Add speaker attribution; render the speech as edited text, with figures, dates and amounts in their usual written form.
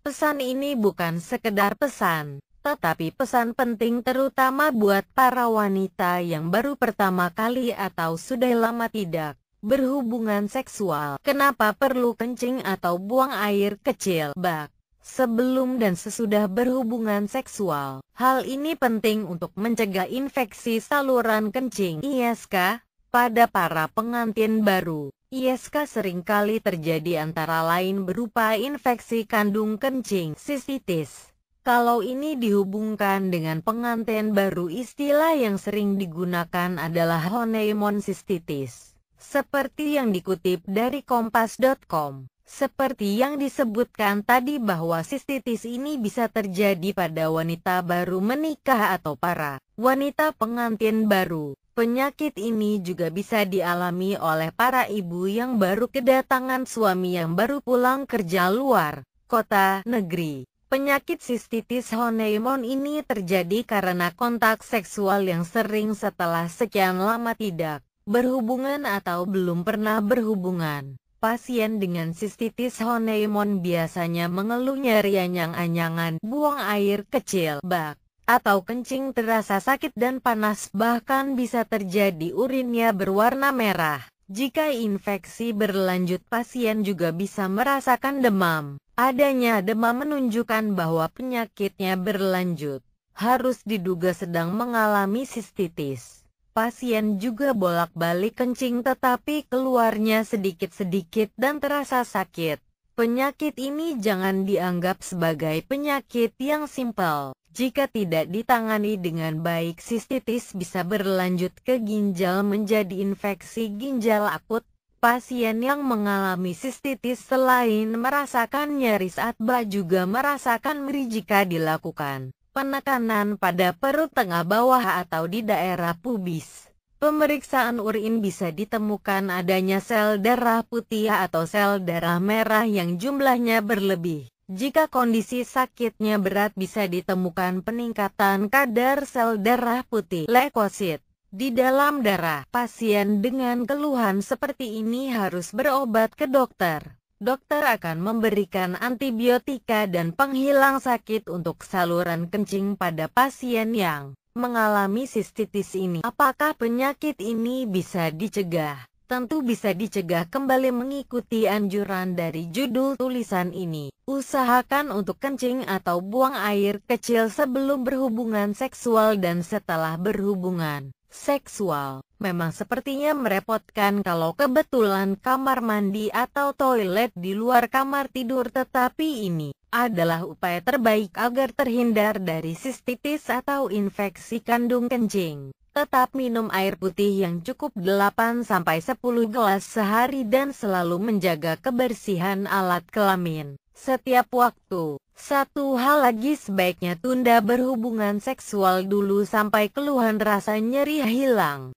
Speaker 1: Pesan ini bukan sekedar pesan, tetapi pesan penting terutama buat para wanita yang baru pertama kali atau sudah lama tidak berhubungan seksual. Kenapa perlu kencing atau buang air kecil bak sebelum dan sesudah berhubungan seksual? Hal ini penting untuk mencegah infeksi saluran kencing (ISK) pada para pengantin baru. ISK seringkali terjadi antara lain berupa infeksi kandung kencing sistitis. Kalau ini dihubungkan dengan pengantin baru, istilah yang sering digunakan adalah honeymoon sistitis. Seperti yang dikutip dari kompas.com. Seperti yang disebutkan tadi bahwa sistitis ini bisa terjadi pada wanita baru menikah atau para wanita pengantin baru. Penyakit ini juga bisa dialami oleh para ibu yang baru kedatangan suami yang baru pulang kerja luar kota negeri. Penyakit sistitis honeymoon ini terjadi karena kontak seksual yang sering setelah sekian lama tidak berhubungan atau belum pernah berhubungan. Pasien dengan sistitis honeymoon biasanya mengeluh nyeri anyang-anyangan, buang air kecil bak atau kencing terasa sakit dan panas, bahkan bisa terjadi urinnya berwarna merah. Jika infeksi berlanjut, pasien juga bisa merasakan demam. Adanya demam menunjukkan bahwa penyakitnya berlanjut. Harus diduga sedang mengalami sistitis. Pasien juga bolak-balik kencing tetapi keluarnya sedikit-sedikit dan terasa sakit. Penyakit ini jangan dianggap sebagai penyakit yang simpel. Jika tidak ditangani dengan baik, sistitis bisa berlanjut ke ginjal menjadi infeksi ginjal akut. Pasien yang mengalami sistitis selain merasakan nyeri saat bak juga merasakan nyeri jika dilakukan penekanan pada perut tengah bawah atau di daerah pubis. Pemeriksaan urin bisa ditemukan adanya sel darah putih atau sel darah merah yang jumlahnya berlebih. Jika kondisi sakitnya berat, bisa ditemukan peningkatan kadar sel darah putih leukosit di dalam darah. Pasien dengan keluhan seperti ini harus berobat ke dokter. Dokter akan memberikan antibiotika dan penghilang sakit untuk saluran kencing pada pasien yang mengalami sistitis ini. Apakah penyakit ini bisa dicegah? Tentu bisa dicegah. Kembali mengikuti anjuran dari judul tulisan ini. Usahakan untuk kencing atau buang air kecil sebelum berhubungan seksual dan setelah berhubungan seksual. Memang sepertinya merepotkan kalau kebetulan kamar mandi atau toilet di luar kamar tidur, tetapi ini adalah upaya terbaik agar terhindar dari sistitis atau infeksi kandung kencing. Tetap minum air putih yang cukup 8-10 gelas sehari dan selalu menjaga kebersihan alat kelamin setiap waktu. Satu hal lagi, sebaiknya tunda berhubungan seksual dulu sampai keluhan rasa nyeri hilang.